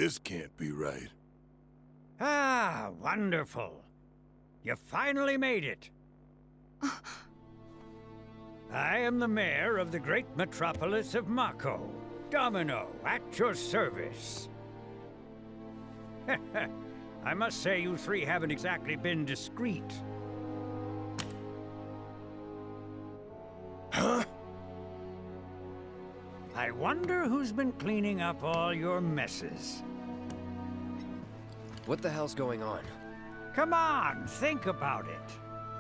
This can't be right. Ah, wonderful. You finally made it. I am the mayor of the great metropolis of Mako. Domino, at your service. I must say you three haven't exactly been discreet. Huh? I wonder who's been cleaning up all your messes. What the hell's going on? Come on, think about it.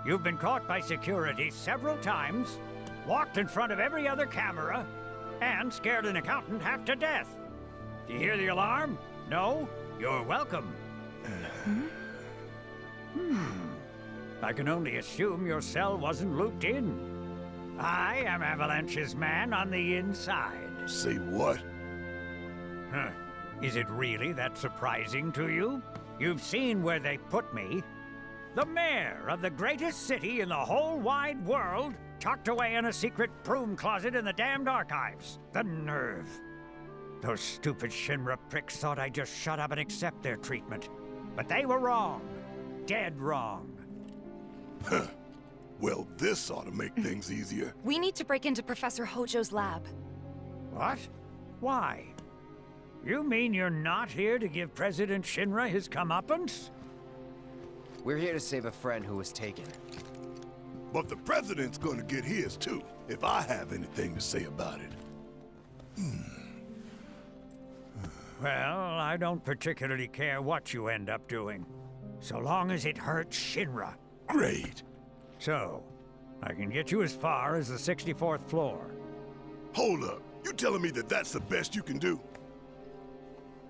You've been caught by security several times, walked in front of every other camera, and scared an accountant half to death. Do you hear the alarm? No? You're welcome. I can only assume your cell wasn't looped in. I am Avalanche's man on the inside. Say what? Huh. Is it really that surprising to you? You've seen where they put me. The mayor of the greatest city in the whole wide world, tucked away in a secret broom closet in the damned archives. The nerve. Those stupid Shinra pricks thought I'd just shut up and accept their treatment. But they were wrong. Dead wrong. Huh. Well, this ought to make things easier. We need to break into Professor Hojo's lab. What? Why? You mean you're not here to give President Shinra his comeuppance? We're here to save a friend who was taken. But the president's gonna get his too, if I have anything to say about it. Well, I don't particularly care what you end up doing, so long as it hurts Shinra. Great. So, I can get you as far as the 64th floor. Hold up. You telling me that that's the best you can do?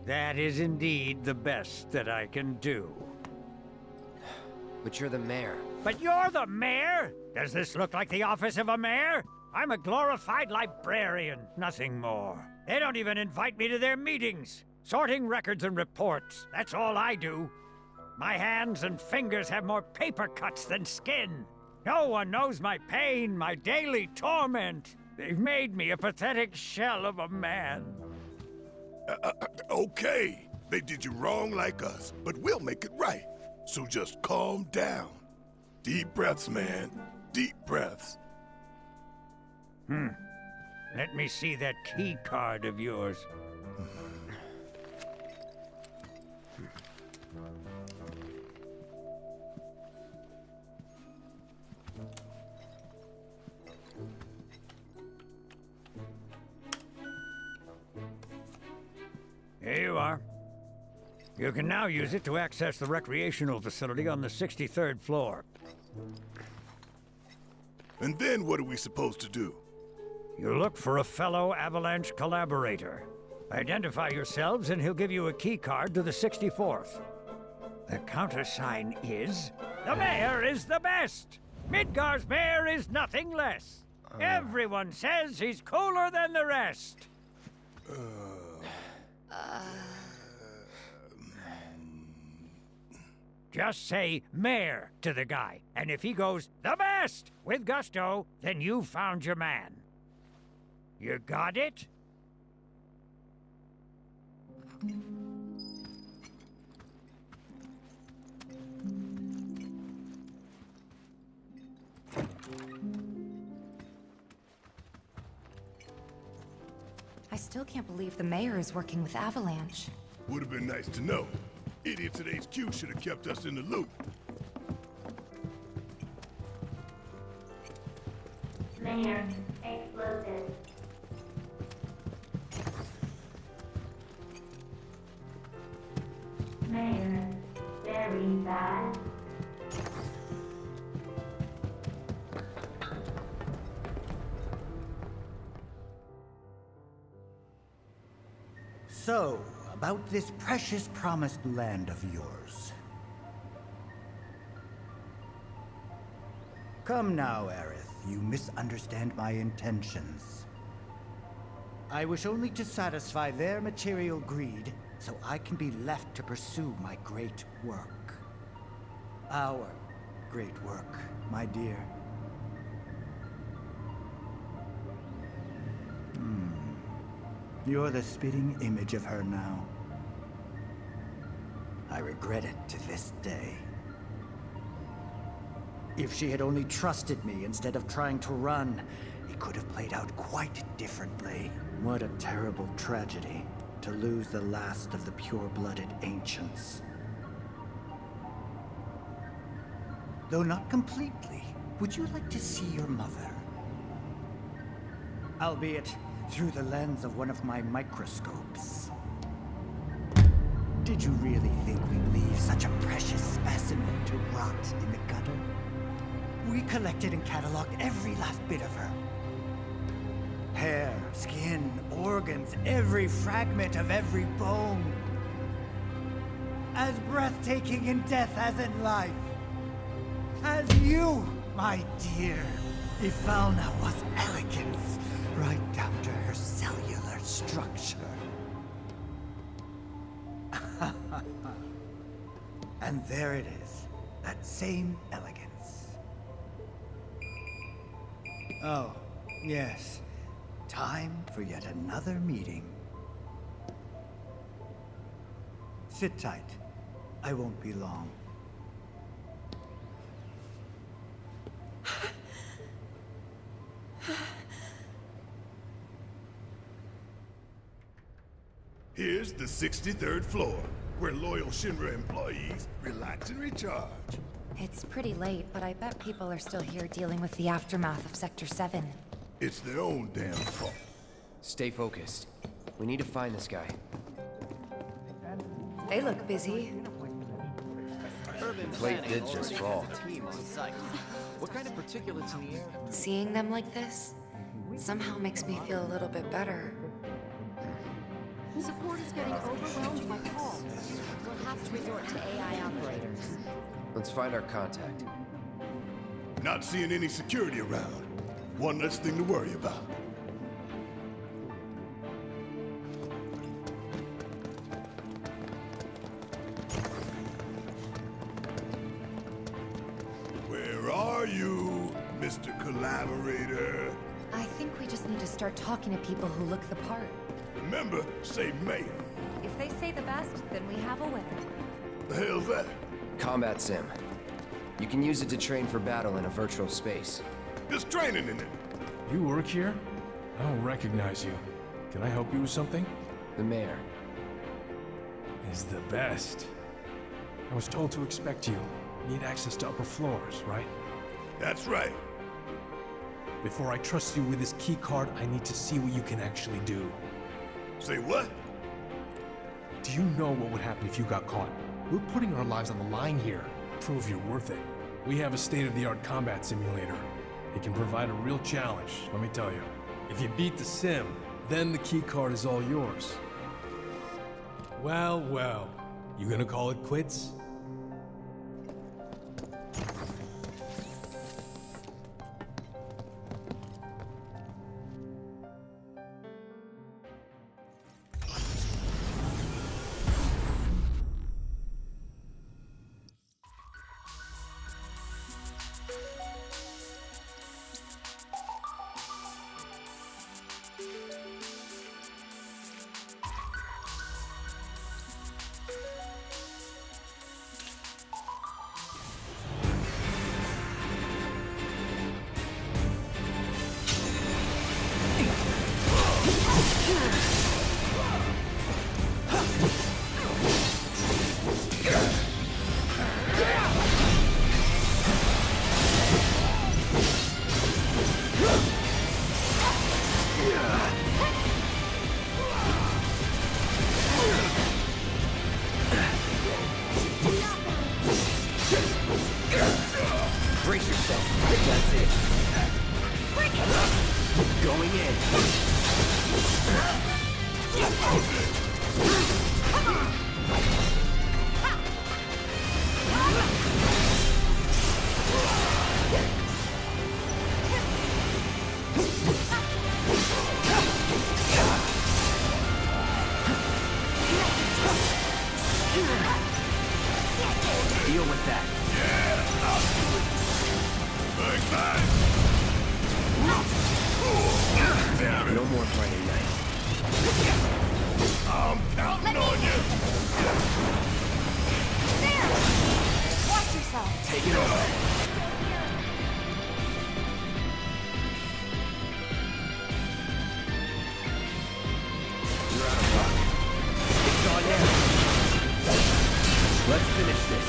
That is indeed the best that I can do. But you're the mayor. But you're the mayor? Does this look like the office of a mayor? I'm a glorified librarian, nothing more. They don't even invite me to their meetings. Sorting records and reports, that's all I do. My hands and fingers have more paper cuts than skin. No one knows my pain, my daily torment. They've made me a pathetic shell of a man. Okay. They did you wrong like us, but we'll make it right. So just calm down. Deep breaths, man. Deep breaths. Let me see that key card of yours. Here you are. You can now use it to access the recreational facility on the 63rd floor. And then what are we supposed to do? You look for a fellow Avalanche collaborator. Identify yourselves and he'll give you a key card to the 64th. The countersign is... The mayor is the best! Midgar's mayor is nothing less! Everyone says he's cooler than the rest! Just say mayor to the guy, and if he goes, the best, with gusto, then you've found your man. You got it? I still can't believe the mayor is working with Avalanche. Would have been nice to know. Idiots at HQ should have kept us in the loop. Mayor, explosive. Mayor, very bad. So, about this precious promised land of yours. Come now, Aerith, you misunderstand my intentions. I wish only to satisfy their material greed, so I can be left to pursue my great work. Our great work, my dear. You're the spitting image of her now. regret it to this day. If she had only trusted me instead of trying to run, it could have played out quite differently. What a terrible tragedy to lose the last of the pure-blooded ancients. Though not completely, would you like to see your mother? Albeit through the lens of one of my microscopes. Did you really think we'd leave such a precious specimen to rot in the gutter? We collected and cataloged every last bit of her. Hair, skin, organs, every fragment of every bone. As breathtaking in death as in life. As you, my dear. Ifalna was elegance, right down to her cellular structure. And there it is, that same elegance. Oh, yes. Time for yet another meeting. Sit tight. I won't be long. Here's the 63rd floor, where loyal Shinra employees relax and recharge. It's pretty late, but I bet people are still here dealing with the aftermath of Sector 7. It's their own damn fault. Stay focused. We need to find this guy. They look busy. Plate did just fall. What kind of particulates in the air? Seeing them like this somehow makes me feel a little bit better. Support is getting overwhelmed by calls. We'll have to resort to AI operators. Let's find our contact. Not seeing any security around. One less thing to worry about. Where are you, Mr. Collaborator? I think we just need to start talking to people who look the part. Remember, say mayor. If they say the best, then we have a winner. The hell's that? Combat sim. You can use it to train for battle in a virtual space. There's training in it. You work here? I don't recognize you. Can I help you with something? The mayor. Is the best. I was told to expect you. You need access to upper floors, right? That's right. Before I trust you with this key card, I need to see what you can actually do. Say what? Do you know what would happen if you got caught? We're putting our lives on the line here. Prove you're worth it. We have a state-of-the-art combat simulator. It can provide a real challenge, let me tell you. If you beat the sim, then the key card is all yours. Well, well. You gonna call it quits? Brace yourself. That's it. Going in. Deal with that. No more fighting night. I'm counting on you. yourself. Take it over. You're out of luck. It's on now. Let's finish this.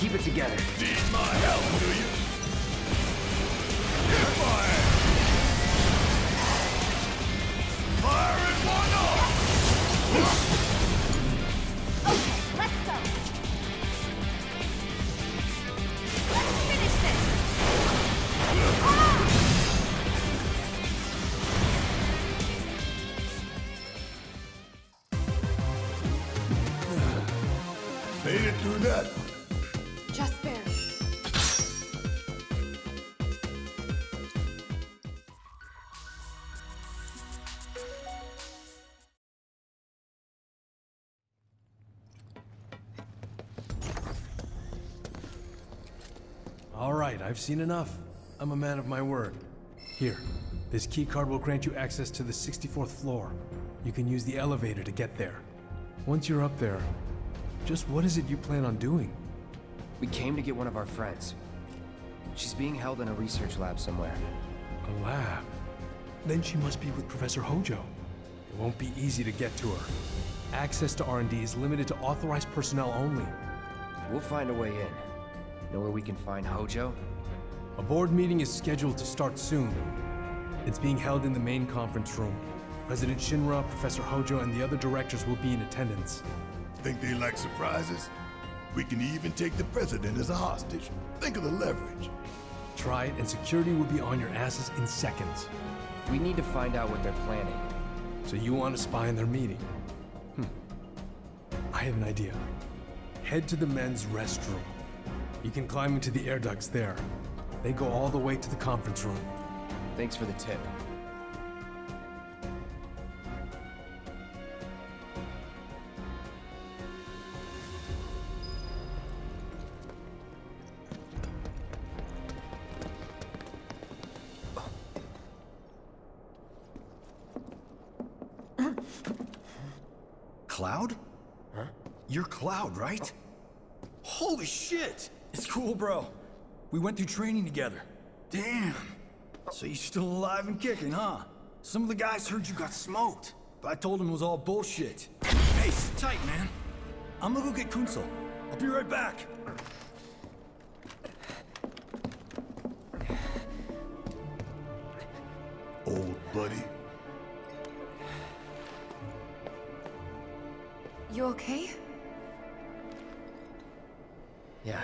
Keep it together. Need my help, do you? Get fire! Fire in one off! Okay, let's go. Let's finish this. Made it through that. Just barely. All right, I've seen enough. I'm a man of my word. Here, this key card will grant you access to the 64th floor. You can use the elevator to get there. Once you're up there, just what is it you plan on doing? We came to get one of our friends. She's being held in a research lab somewhere. A lab? Then she must be with Professor Hojo. It won't be easy to get to her. Access to R&D is limited to authorized personnel only. We'll find a way in. Know where we can find Hojo? A board meeting is scheduled to start soon. It's being held in the main conference room. President Shinra, Professor Hojo, and the other directors will be in attendance. Think they like surprises? We can even take the president as a hostage. Think of the leverage. Try it, and security will be on your asses in seconds. We need to find out what they're planning. So you want to spy in their meeting? I have an idea. Head to the men's restroom. You can climb into the air ducts there. They go all the way to the conference room. Thanks for the tip. Cloud? Huh? You're Cloud, right? Holy shit! It's cool, bro. We went through training together. Damn. So you're still alive and kicking, huh? Some of the guys heard you got smoked, but I told them it was all bullshit. Hey, sit tight, man. I'm gonna go get Kunsel. I'll be right back. Old buddy. You okay? Yeah,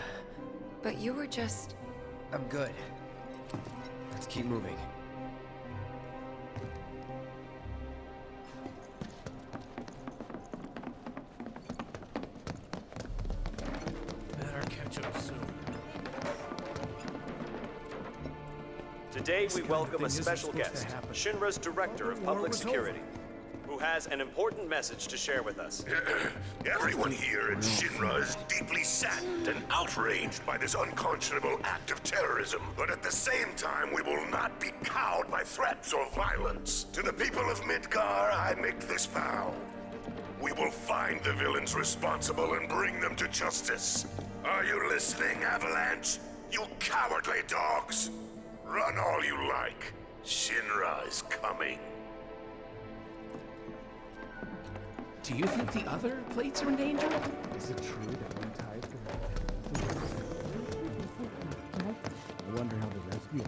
But you were just... I'm good. Let's keep moving. Better catch up soon. Today we welcome a special guest, Shinra's Director of Public Security, who has an important message to share with us. Everyone here at Shinra is deeply saddened and outraged by this unconscionable act of terrorism. But at the same time, we will not be cowed by threats or violence. To the people of Midgar, I make this vow. We will find the villains responsible and bring them to justice. Are you listening, Avalanche? You cowardly dogs! Run all you like. Shinra is coming. Do you think the other plates are in danger? Is it true that one tied for I wonder how the rescue will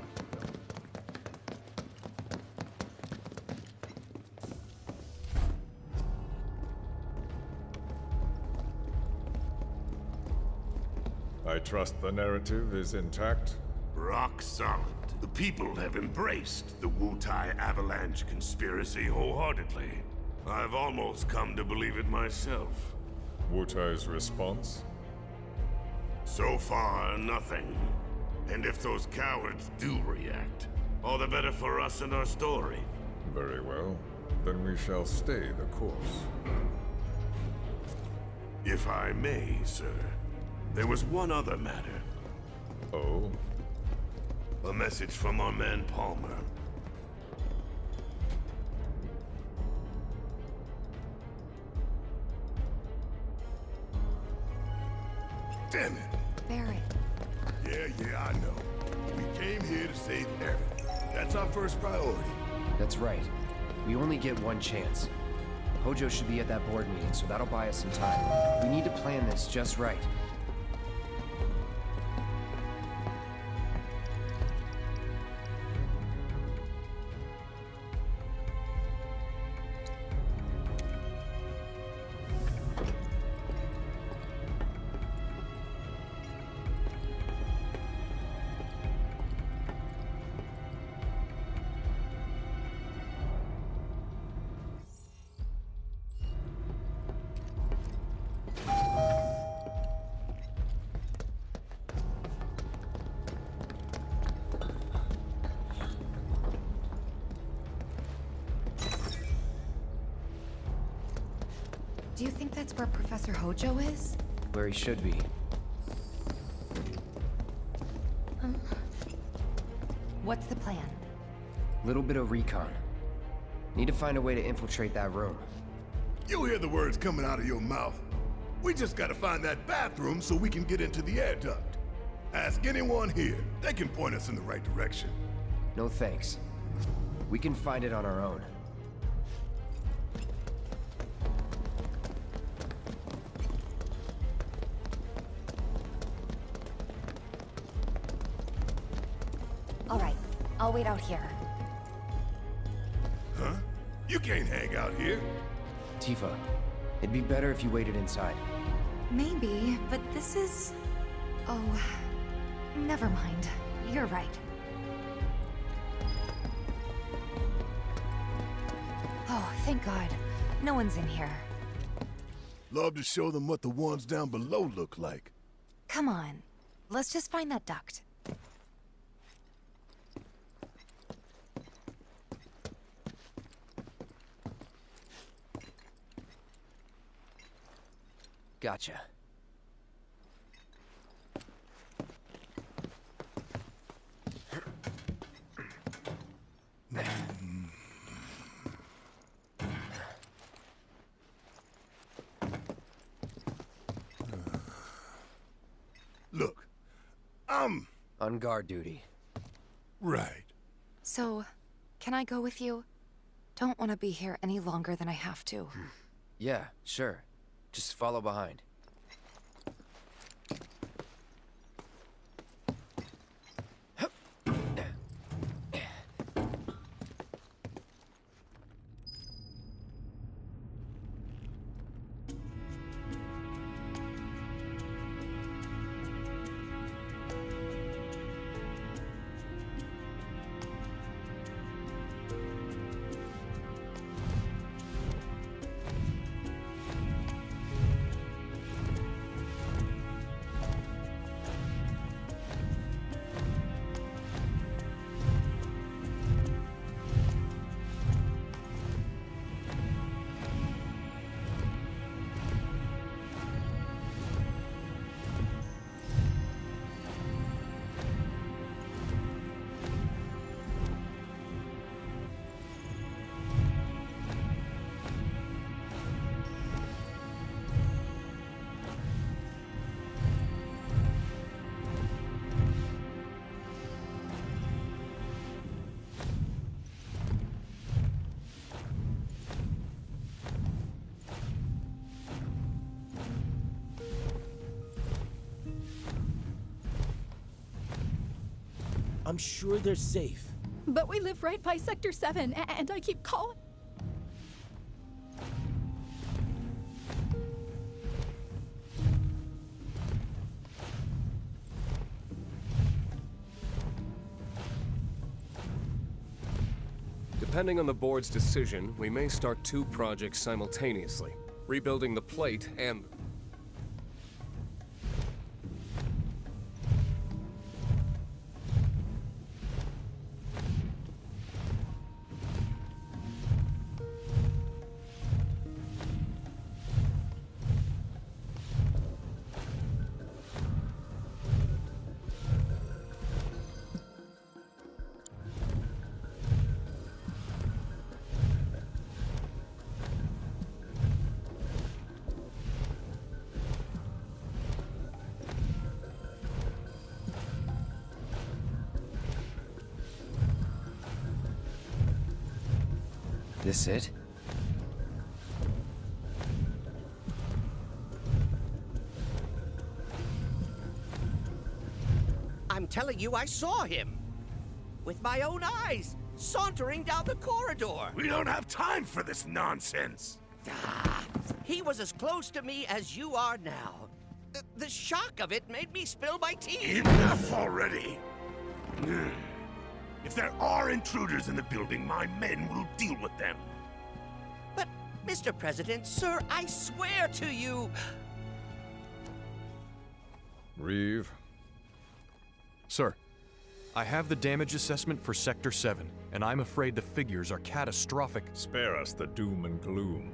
go. I trust the narrative is intact? Rock solid. The people have embraced the Wutai Avalanche conspiracy wholeheartedly. I've almost come to believe it myself. Wutai's response? So far, nothing. And if those cowards do react, all the better for us and our story. Very well. Then we shall stay the course. If I may, sir, there was one other matter. Oh? A message from our man Palmer. Damn it! Barrett. Yeah, I know. We came here to save Eric. That's our first priority. That's right. We only get one chance. Hojo should be at that board meeting, so that'll buy us some time. We need to plan this just right. Do you think that's where Professor Hojo is? Where he should be. What's the plan? Little bit of recon. Need to find a way to infiltrate that room. You hear the words coming out of your mouth. We just gotta find that bathroom so we can get into the air duct. Ask anyone here. They can point us in the right direction. No thanks. We can find it on our own. All right, I'll wait out here. Huh? You can't hang out here. Tifa, it'd be better if you waited inside. Maybe, but this is... Oh, never mind. You're right. Oh, thank God. No one's in here. Love to show them what the ones down below look like. Come on. Let's just find that duct. Gotcha. Look, I'm... on guard duty. Right. So, can I go with you? Don't want to be here any longer than I have to. Yeah, sure. Just follow behind. I'm sure they're safe. But we live right by Sector 7, and I keep calling. Depending on the board's decision, we may start 2 projects simultaneously. Rebuilding the plate and... This it? I'm telling you, I saw him. With my own eyes, sauntering down the corridor. We don't have time for this nonsense. He was as close to me as you are now. The shock of it made me spill my tea. Enough already! If there are intruders in the building, my men will deal with them. But, Mr. President, sir, I swear to you... Reeve? Sir, I have the damage assessment for Sector 7, and I'm afraid the figures are catastrophic. Spare us the doom and gloom.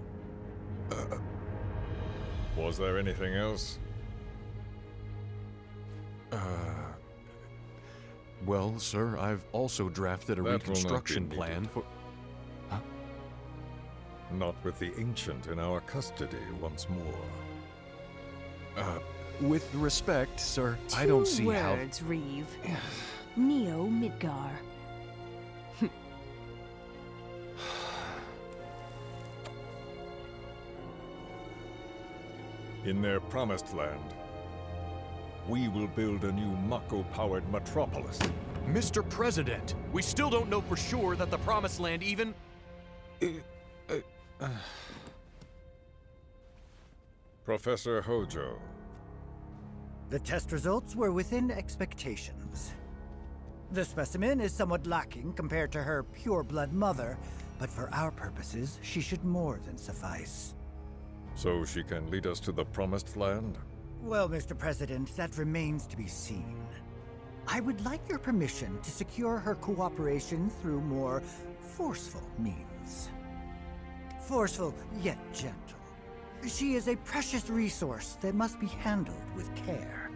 Was there anything else? Well, sir, I've also drafted a reconstruction plan for... Huh? Not with the Ancient in our custody once more. With respect, sir, I don't see how... 2 words, Reeve. Neo Midgar. In their promised land, we will build a new Mako-powered metropolis. Mr. President, we still don't know for sure that the Promised Land even... Professor Hojo. The test results were within expectations. The specimen is somewhat lacking compared to her pure-blood mother, but for our purposes, she should more than suffice. So she can lead us to the Promised Land? Well, Mr. President, that remains to be seen. I would like your permission to secure her cooperation through more forceful means. Forceful, yet gentle. She is a precious resource that must be handled with care.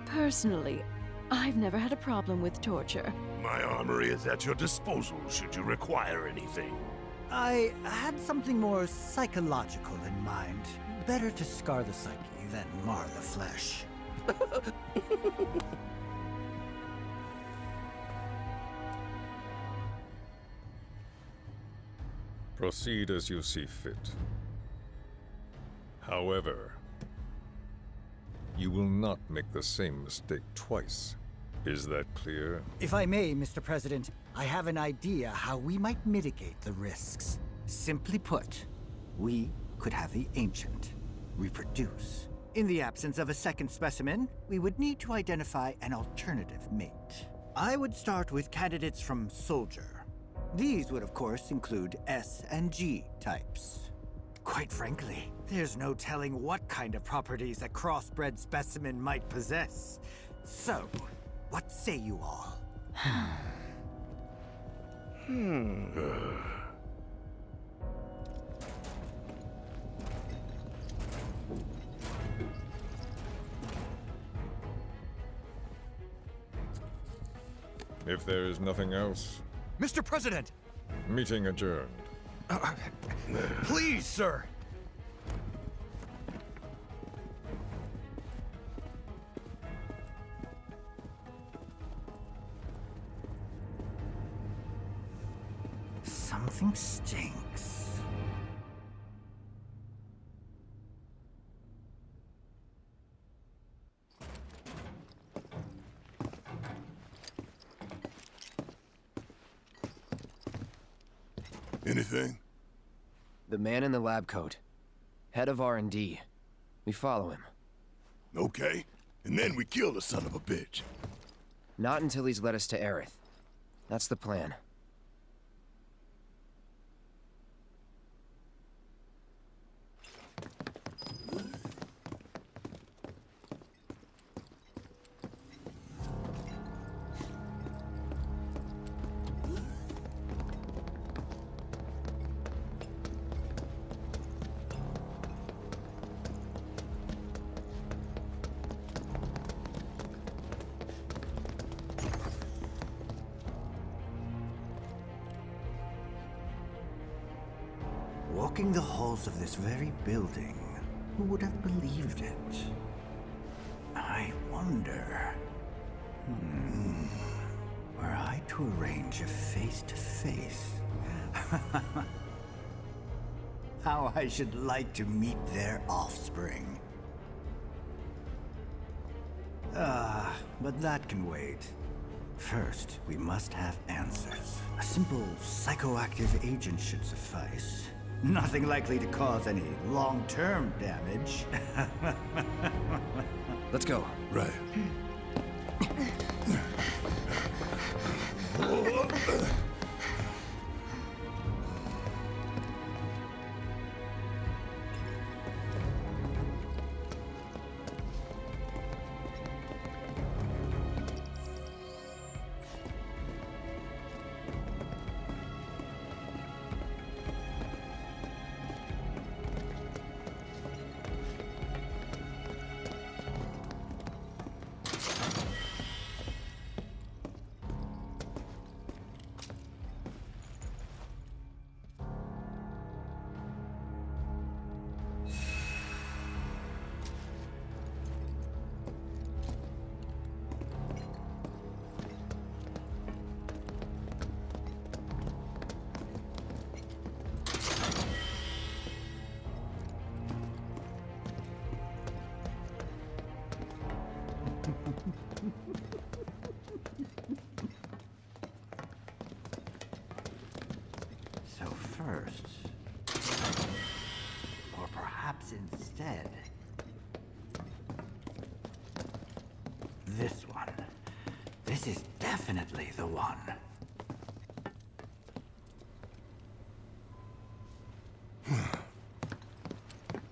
Personally, I've never had a problem with torture. My armory is at your disposal should you require anything. I had something more psychological in mind. Better to scar the psyche than mar the flesh. Proceed as you see fit. However, you will not make the same mistake twice. Is that clear? If I may, Mr. President, I have an idea how we might mitigate the risks. Simply put, we could have the Ancient reproduce. In the absence of a second specimen, we would need to identify an alternative mate. I would start with candidates from Soldier. These would, of course, include S and G types. Quite frankly, there's no telling what kind of properties a crossbred specimen might possess. So, what say you all? If there is nothing else, Mr. President! Meeting adjourned. Please, sir! Something stinks. Anything? The man in the lab coat. Head of R&D. We follow him. Okay. And then we kill the son of a bitch. Not until he's led us to Aerith. That's the plan. walking the halls of this very building, who would have believed it? I wonder... Were I to arrange a face-to-face... How I should like to meet their offspring. But that can wait. First, we must have answers. A simple psychoactive agent should suffice. Nothing likely to cause any long-term damage. Let's go. Right. So first, or perhaps instead, this one. This is definitely the one.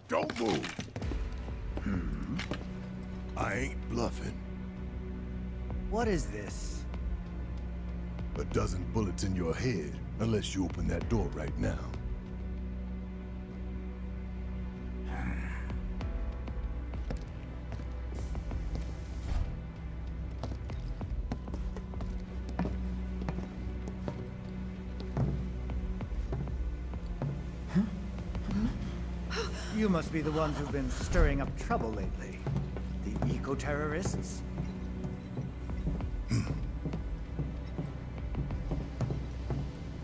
Don't move. I ain't bluffing. What is this? A dozen bullets in your head, unless you open that door right now. You must be the ones who've been stirring up trouble lately. The eco-terrorists?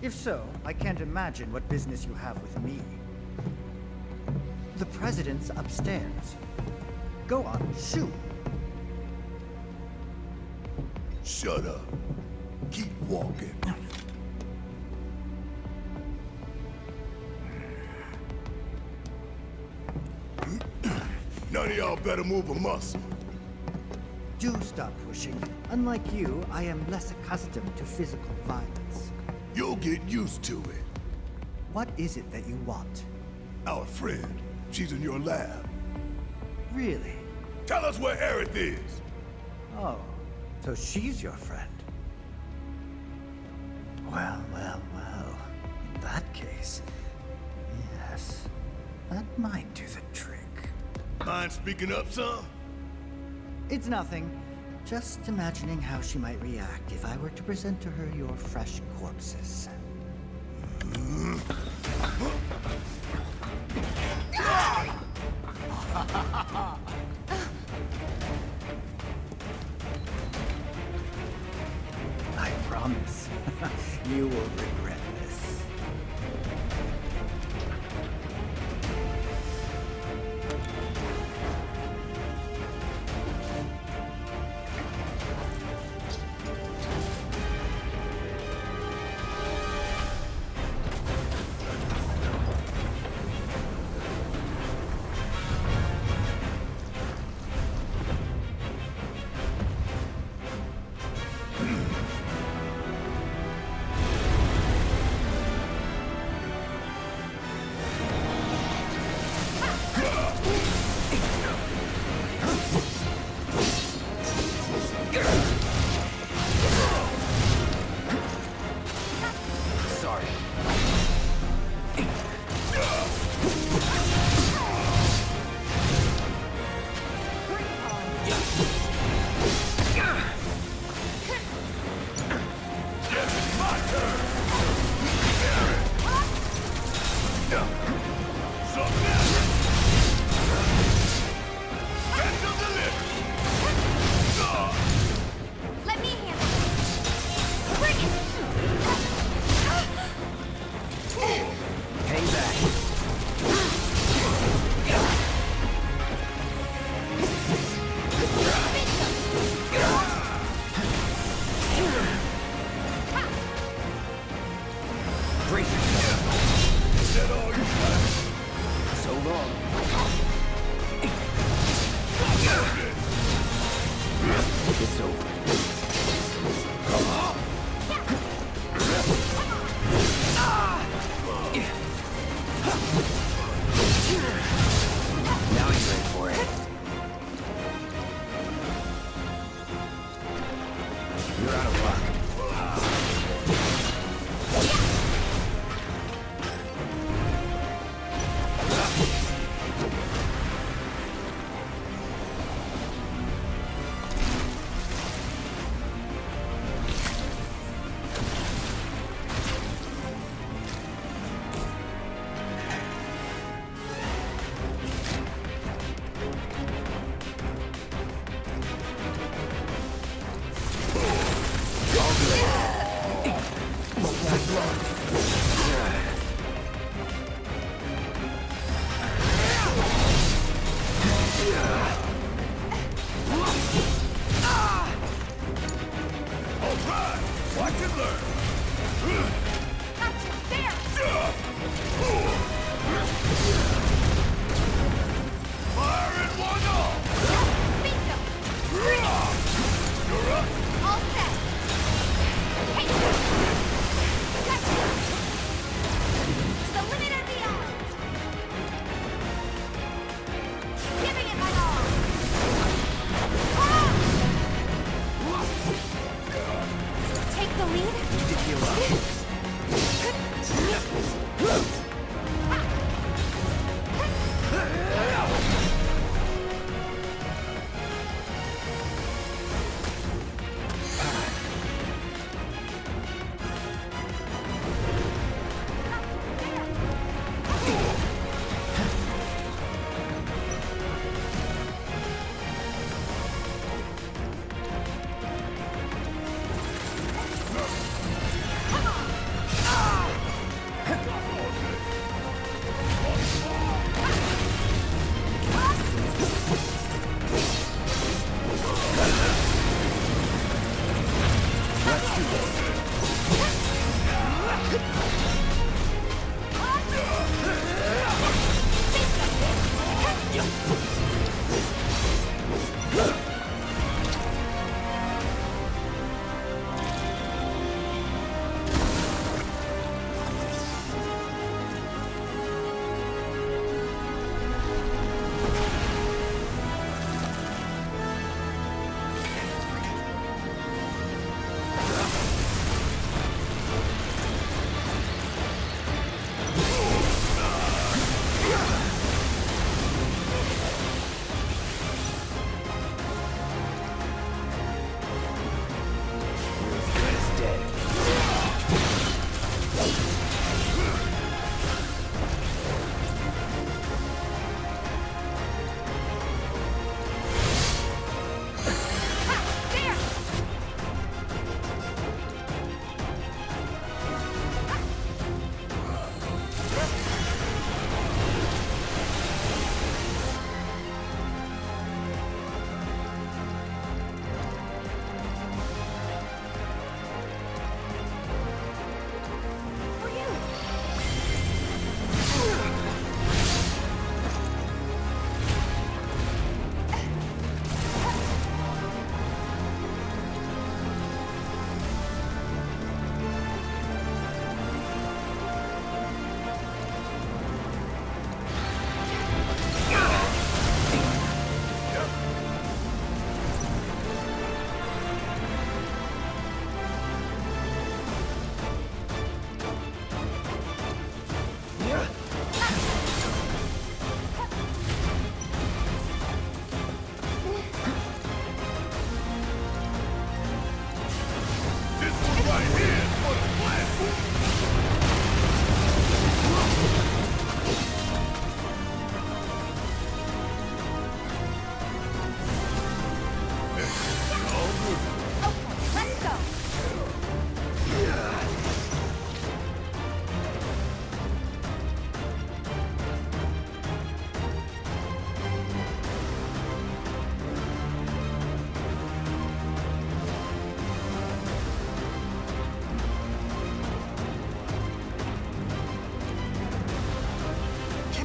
If so, I can't imagine what business you have with me. The president's upstairs. Go on, shoot! Shut up. Keep walking. None of y'all better move a muscle. Do stop pushing. Unlike you, I am less accustomed to physical violence. You'll get used to it. What is it that you want? Our friend. She's in your lab. Really? Tell us where Aerith is. Oh, so she's your friend. Well, well, well. In that case, yes, that might do the trick. Mind speaking up some? It's nothing. Just imagining how she might react if I were to present to her your fresh corpses. I promise, you will regret this.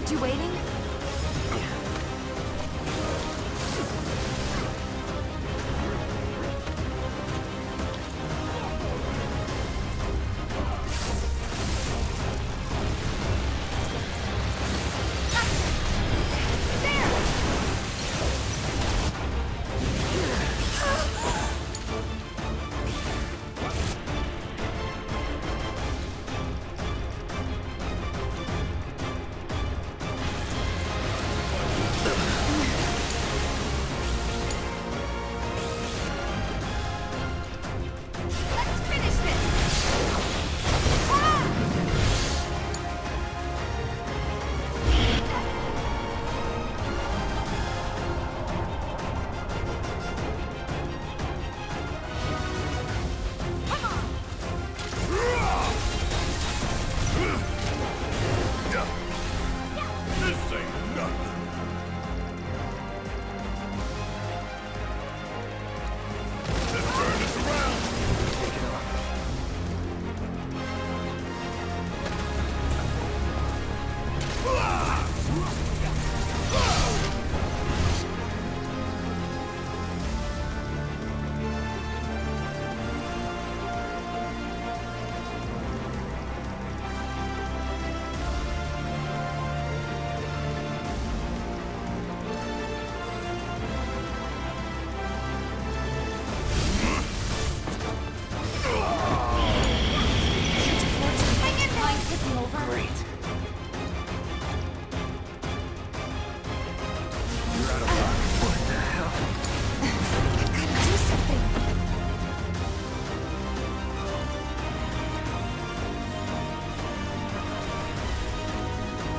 Kept you waiting?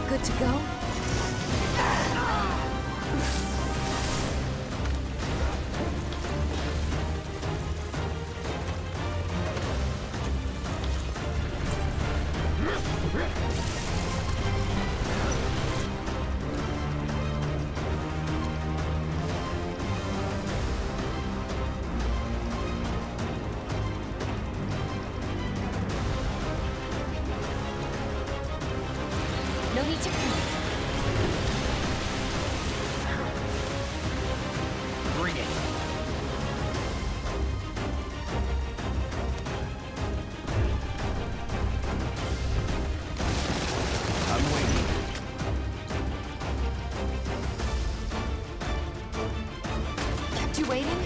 Good to go? No need to panic. Bring it. I'm waiting. Kept you waiting?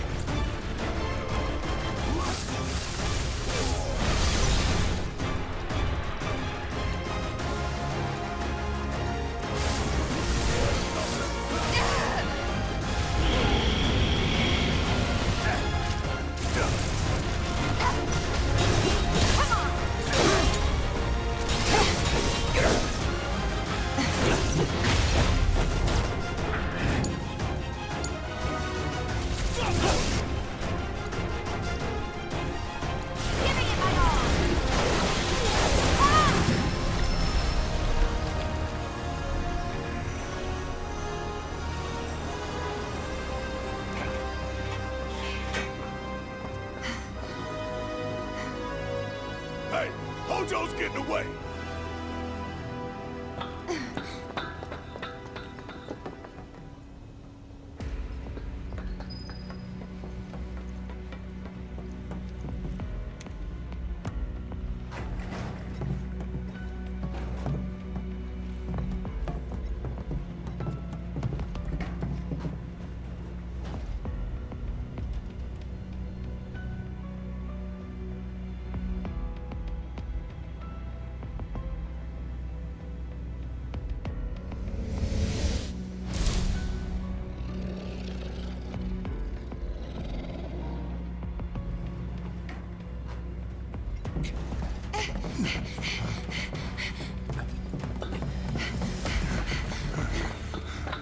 Hey, Hojo's getting away!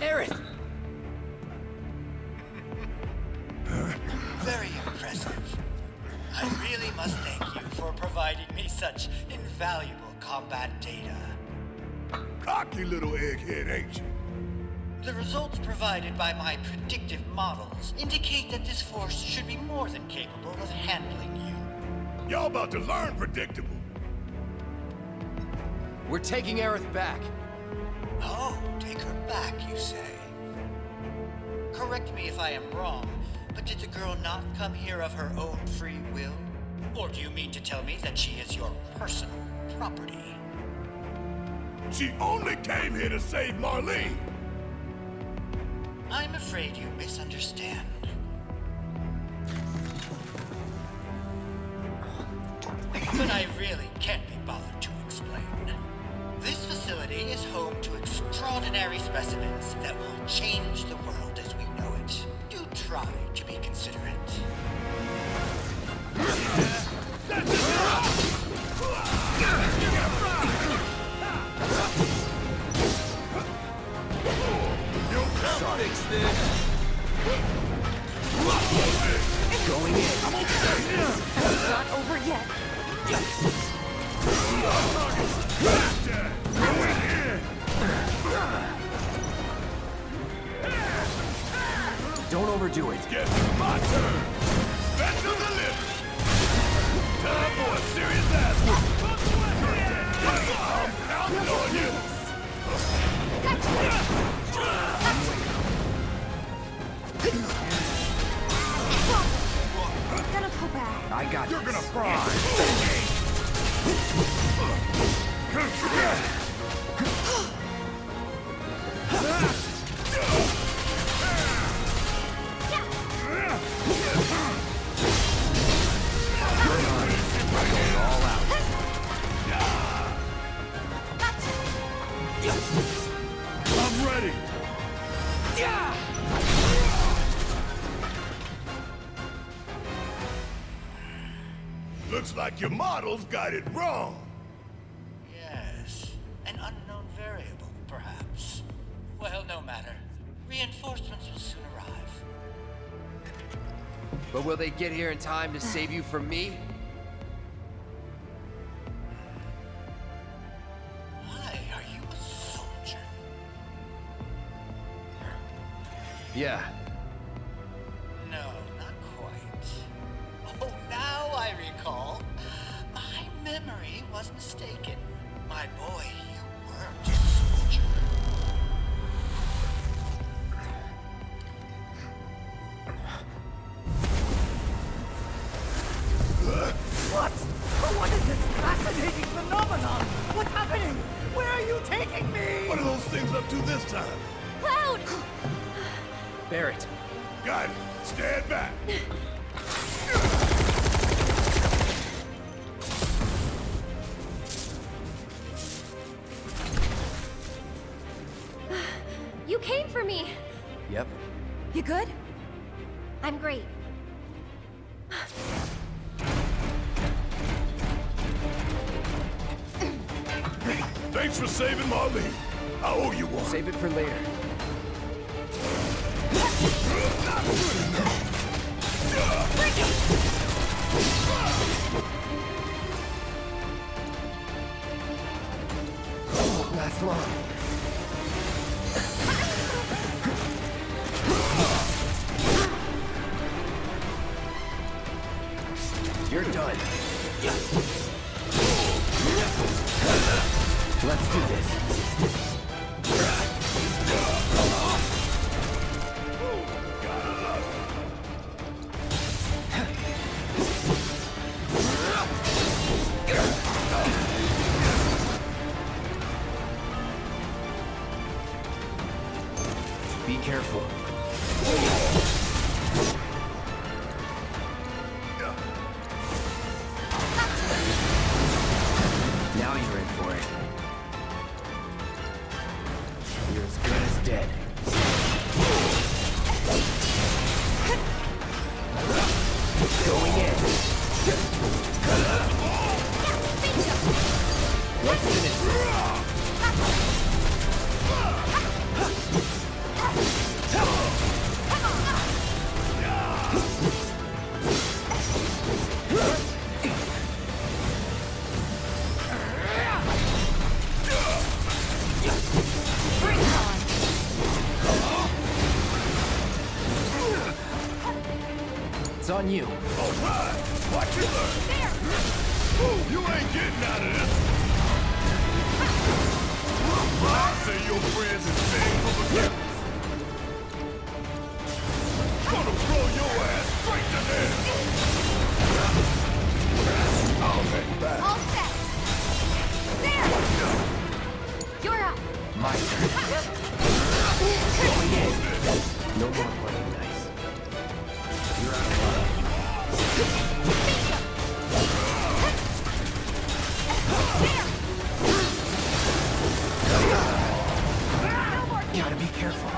Aerith! Very impressive. I really must thank you for providing me such invaluable combat data. Cocky little egghead, ain't you? The results provided by my predictive models indicate that this force should be more more than capable of handling you. Y'all about to learn predictable. We're taking Aerith back. Oh, take her back, you say? Correct me if I am wrong, but did the girl not come here of her own free will? Or do you mean to tell me that she is your personal property? She only came here to save Marlene! I'm afraid you misunderstand. But I really can't be bothered to explain. This facility is home to extraordinary specimens that will change the world as we know it. Do try to be considerate. Fix this. Going in. It's not over yet. Don't overdo it. Guess it's my turn. Special delivery. Time for a serious ass whooping. I'm counting on you. I'm gonna pull back. I got You're this. gonna fry. I'm ready. Looks like your models got it wrong. Yes, an unknown variable, perhaps. Well, no matter. Reinforcements will soon arrive. But will they get here in time to save you from me? Why are you a soldier? Yeah. No, not quite. Oh, now I recall. My memory was mistaken. My boy, you weren't a soldier. What? What is this fascinating phenomenon? What's happening? Where are you taking me? What are those things up to this time? Cloud! Barrett. Got it. Stand back. You came for me. Yep. You good? I'm great. Thanks for saving Marlene. I owe you one. Save it for later. Last long. You're done. Let's do this. Be careful. Now you're in for it. You're as good as dead. Going in. Let's finish this. It's on you. All right. Watch it learn. There. You ain't getting out of this. Say your friends is big for forgiveness. Gonna throw your ass straight to hell. I'll hang back. All set. There! You're up. My turn. Going in. No more playing nice. You're out of luck. Gotta be careful.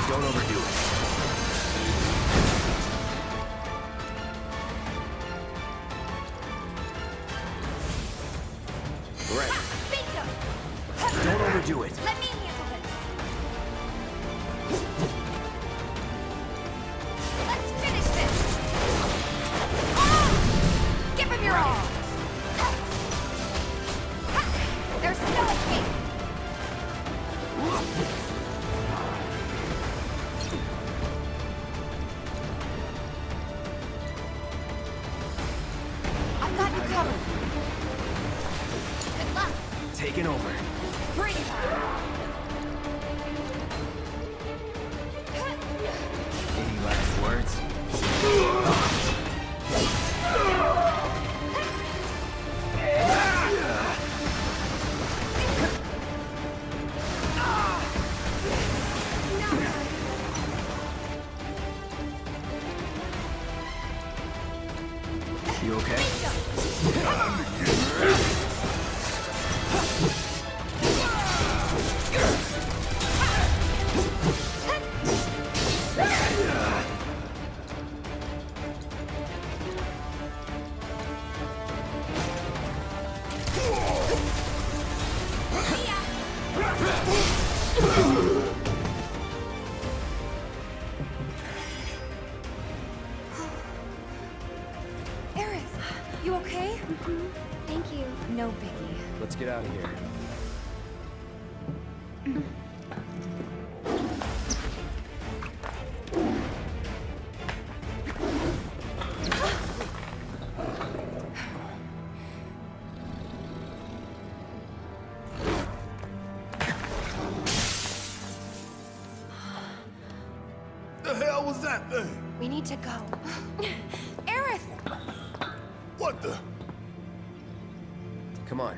Don't overdo it. Right. Bingo! Don't overdo it. Let me handle this. Let's finish this. Give him your all. There's no escape. I've got you covered. Good luck. Taking over. Breathe. Any last words? You okay? Aerith, you okay? Thank you. No biggie. Let's get out of here. The hell was that thing? We need to go. Aerith! What the? Come on.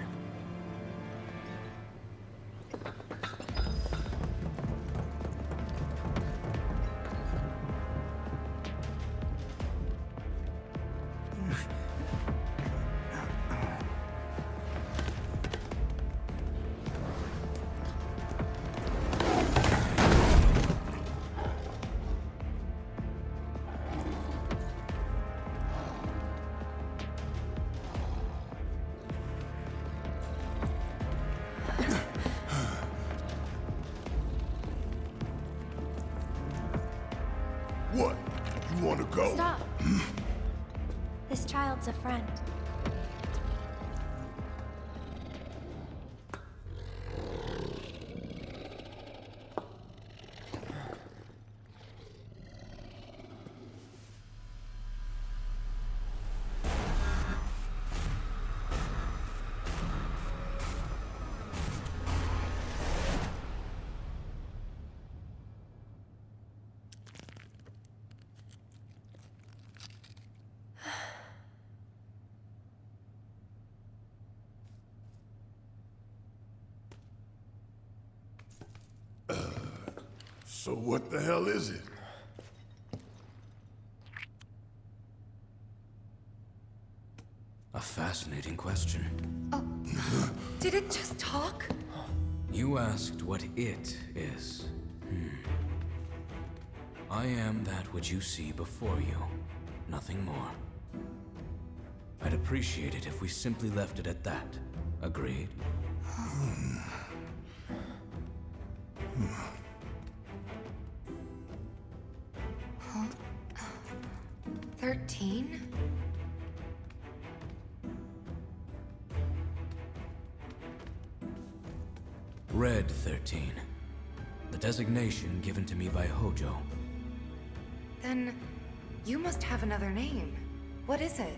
What? You want to go? Stop. This child's a friend. So what the hell is it? A fascinating question. Did it just talk? You asked what it is. I am that which you see before you. Nothing more. I'd appreciate it if we simply left it at that. Agreed? 13? Red 13. The designation given to me by Hojo. Then, You must have another name. What is it?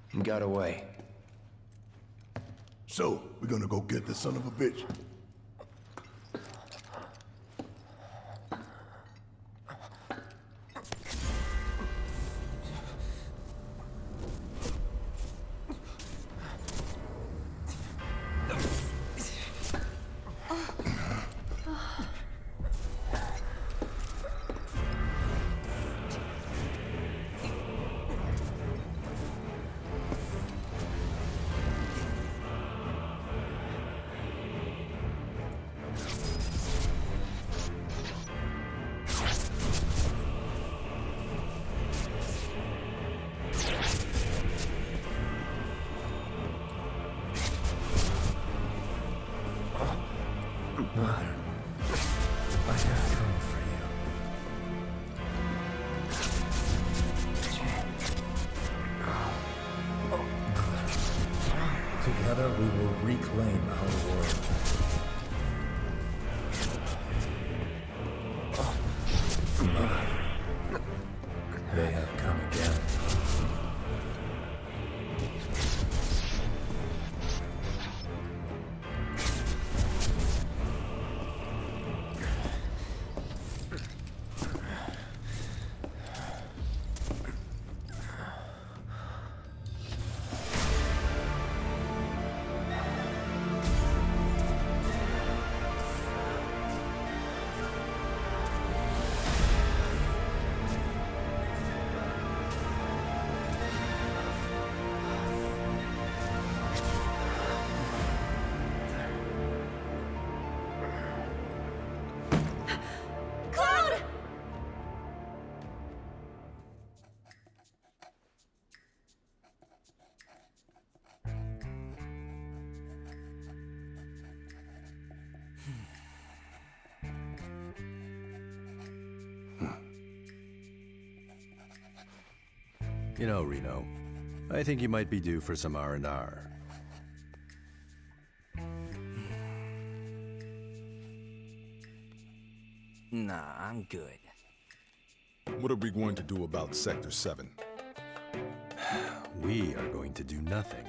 He got away. So, we're gonna go get the son of a bitch. Together we will reclaim our world. They have come again. You know, Reno, I think you might be due for some R&R. Nah, I'm good. What are we going to do about Sector 7? We are going to do nothing.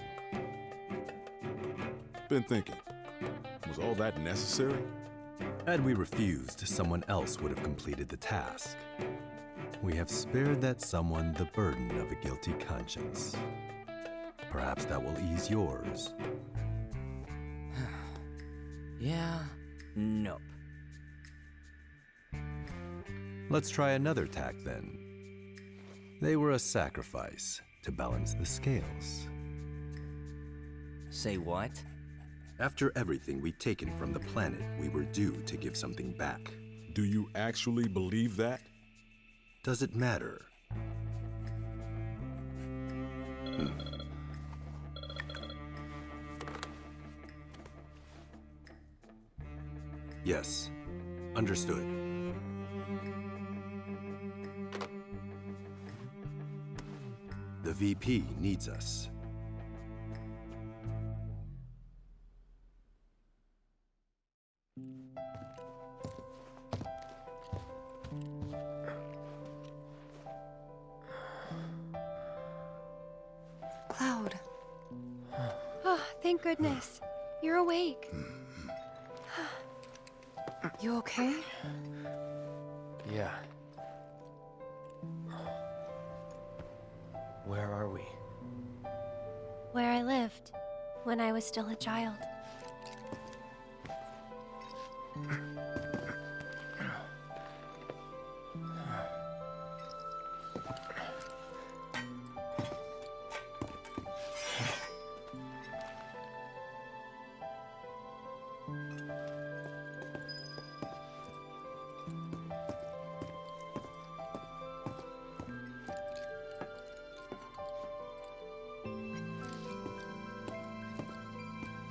Been thinking, was all that necessary? Had we refused, someone else would have completed the task. We have spared that someone the burden of a guilty conscience. Perhaps that will ease yours. Yeah, nope. Let's try another tack then. They were a sacrifice to balance the scales. Say what? After everything we'd taken from the planet, we were due to give something back. Do you actually believe that? Does it matter? Yes, understood. The VP needs us. Cloud. Oh, thank goodness. You're awake. You okay? Yeah. Where are we? Where I lived when I was still a child.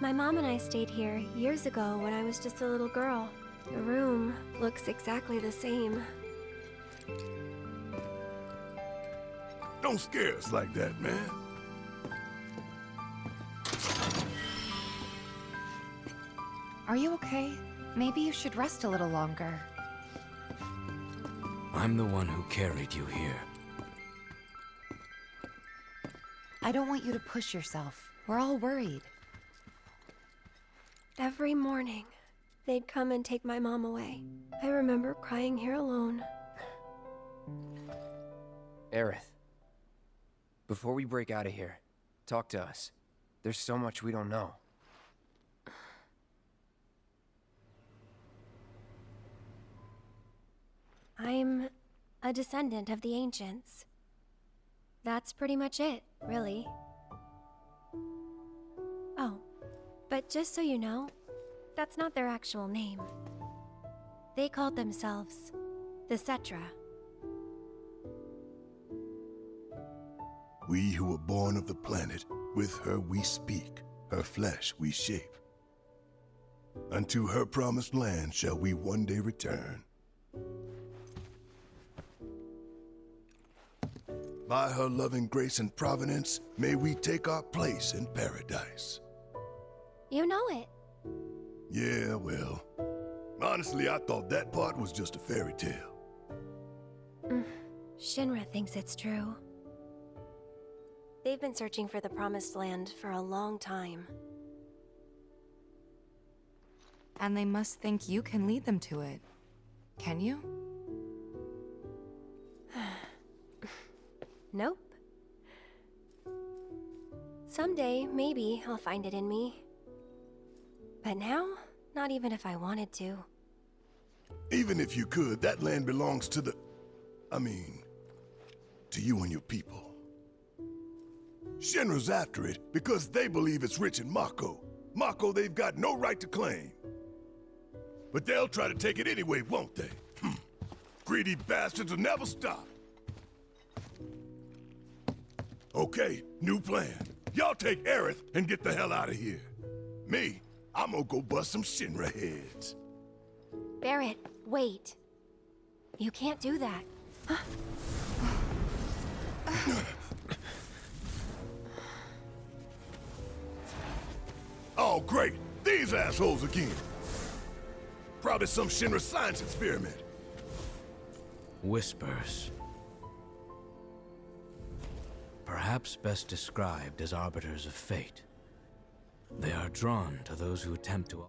My mom and I stayed here years ago when I was just a little girl. The room looks exactly the same. Don't scare us like that, man. Are you okay? Maybe you should rest a little longer. I'm the one who carried you here. I don't want you to push yourself. We're all worried. Every morning, they'd come and take my mom away. I remember crying here alone. Aerith, before we break out of here, talk to us. There's so much we don't know. I'm a descendant of the ancients. That's pretty much it, really. Oh, but just so you know, that's not their actual name. They called themselves the Cetra. We who were born of the planet, with her we speak, her flesh we shape. Unto her promised land shall we one day return. By her loving grace and providence, may we take our place in paradise. You know it. Yeah, well, honestly, I thought that part was just a fairy tale. Shinra thinks it's true. They've been searching for the Promised Land for a long time. And they must think you can lead them to it. Can you? Nope. Someday, maybe, I'll find it in me. But now, not even if I wanted to. Even if you could, that land belongs to the... to you and your people. Shinra's after it because they believe it's rich in Mako. Mako they've got no right to claim. But they'll try to take it anyway, won't they? Greedy bastards will never stop. Okay, new plan. Y'all take Aerith and get the hell out of here. Me, I'm gonna go bust some Shinra heads. Barrett, wait. You can't do that. Oh, great! These assholes again! Probably some Shinra science experiment. Whispers. Perhaps best described as arbiters of fate. They are drawn to those who attempt to